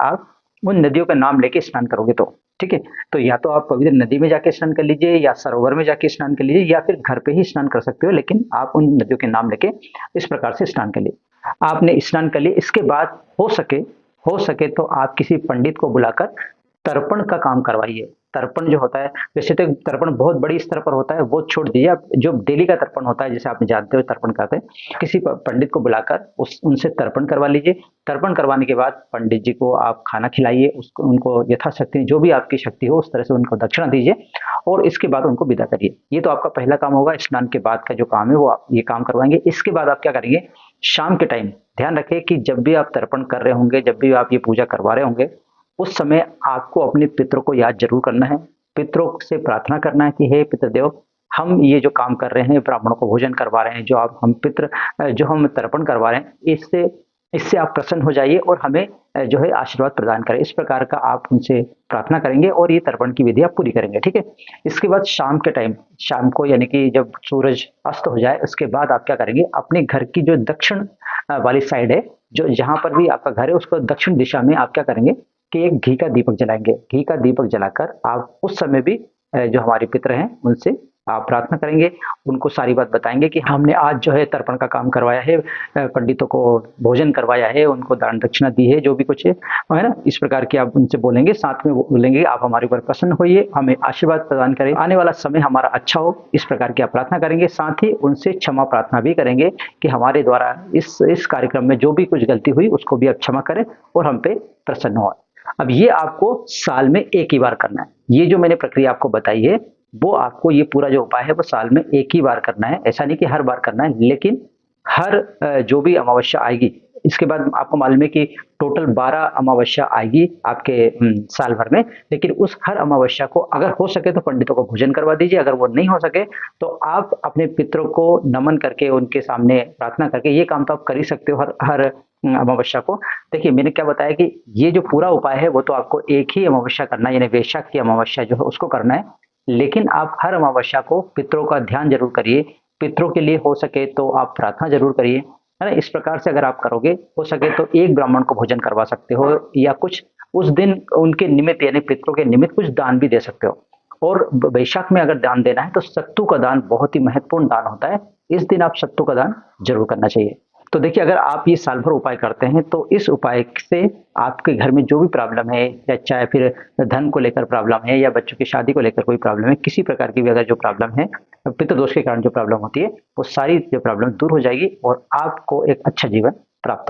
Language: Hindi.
आप उन नदियों का नाम लेके स्नान करोगे तो, ठीक है? तो या तो आप पवित्र नदी में जाके स्नान कर लीजिए या सरोवर में जाके स्नान कर लीजिए या फिर घर पे ही स्नान कर सकते हो, लेकिन आप उन नदियों के नाम लेके इस प्रकार से स्नान कर लीजिए। आपने स्नान कर लिया, इसके बाद हो सके तो आप किसी पंडित को बुलाकर तर्पण का काम करवाइए। तर्पण जो होता है, वैसे तो तर्पण बहुत बड़ी स्तर पर होता है, वो छोड़ दीजिए। आप जो डेली का तर्पण होता है, जैसे आप जानते हो तर्पण करते हैं, किसी पंडित को बुलाकर उस उनसे तर्पण करवा लीजिए। तर्पण करवाने के बाद पंडित जी को आप खाना खिलाइए, उसको उनको यथाशक्ति जो भी आपकी शक्ति हो उस तरह से उनको दक्षिणा दीजिए और इसके बाद उनको विदा करिए। ये तो आपका पहला काम होगा। स्नान के बाद का जो काम है वो आप ये काम करवाएंगे। इसके बाद आप क्या करेंगे, शाम के टाइम ध्यान रखें कि जब भी आप तर्पण कर रहे होंगे, जब भी आप ये पूजा करवा रहे होंगे, उस समय आपको अपने पितरों को याद जरूर करना है। पितरों से प्रार्थना करना है कि हे पितृदेव, हम ये जो काम कर रहे हैं, ब्राह्मणों को भोजन करवा रहे हैं, जो आप हम पितृ जो हम तर्पण करवा रहे हैं, इससे इससे आप प्रसन्न हो जाइए और हमें जो है आशीर्वाद प्रदान करें। इस प्रकार का आप उनसे प्रार्थना करेंगे और ये तर्पण की विधि आप पूरी करेंगे, ठीक है? इसके बाद शाम के टाइम, शाम को यानी कि जब सूरज अस्त हो जाए, उसके बाद आप क्या करेंगे, अपने घर की जो दक्षिण वाली साइड है, जो जहाँ पर भी आपका घर है, उसको दक्षिण दिशा में आप क्या करेंगे कि एक घी का दीपक जलाएंगे। घी का दीपक जलाकर आप उस समय भी जो हमारे पितर हैं उनसे आप प्रार्थना करेंगे, उनको सारी बात बताएंगे कि हमने आज जो है तर्पण का काम करवाया है, पंडितों को भोजन करवाया है, उनको दान दक्षिणा दी है, जो भी कुछ है ना, इस प्रकार की आप उनसे बोलेंगे। साथ में वो बोलेंगे आप हमारे ऊपर प्रसन्न होइए, हमें आशीर्वाद प्रदान करें, आने वाला समय हमारा अच्छा हो, इस प्रकार की आप प्रार्थना करेंगे। साथ ही उनसे क्षमा प्रार्थना भी करेंगे कि हमारे द्वारा इस कार्यक्रम में जो भी कुछ गलती हुई उसको भी आप क्षमा करें और हम पे प्रसन्न हो। अब ये आपको साल में एक ही बार करना है। ये जो मैंने प्रक्रिया आपको बताई है, वो आपको ये पूरा जो उपाय है वो साल में एक ही बार करना है। ऐसा नहीं कि हर बार करना है, लेकिन हर जो भी अमावस्या आएगी, इसके बाद आपको मालूम है कि टोटल 12 अमावस्या आएगी आपके साल भर में, लेकिन उस हर अमावस्या को अगर हो सके तो पंडितों को भोजन करवा दीजिए। अगर वो नहीं हो सके तो आप अपने पितरों को नमन करके उनके सामने प्रार्थना करके ये काम तो आप कर ही सकते हो हर हर अमावस्या को। देखिए मैंने क्या बताया कि ये जो पूरा उपाय है वो तो आपको एक ही अमावस्या करना है, यानी वैशाख की अमावस्या जो है उसको करना है, लेकिन आप हर अमावस्या को पितरों का ध्यान जरूर करिए। पितरों के लिए हो सके तो आप प्रार्थना जरूर करिए, है ना? इस प्रकार से अगर आप करोगे, हो सके तो एक ब्राह्मण को भोजन करवा सकते हो या कुछ उस दिन उनके निमित्त यानी पितरों के निमित्त कुछ दान भी दे सकते हो। और वैशाख में अगर दान देना है तो सत्तू का दान बहुत ही महत्वपूर्ण दान होता है। इस दिन आप सत्तू का दान जरूर करना चाहिए। तो देखिए अगर आप ये साल भर उपाय करते हैं तो इस उपाय से आपके घर में जो भी प्रॉब्लम है, या चाहे फिर धन को लेकर प्रॉब्लम है या बच्चों की शादी को लेकर कोई प्रॉब्लम है, किसी प्रकार की भी अगर जो प्रॉब्लम है, पितृदोष के कारण जो प्रॉब्लम होती है, वो सारी जो प्रॉब्लम दूर हो जाएगी और आपको एक अच्छा जीवन प्राप्त होगा।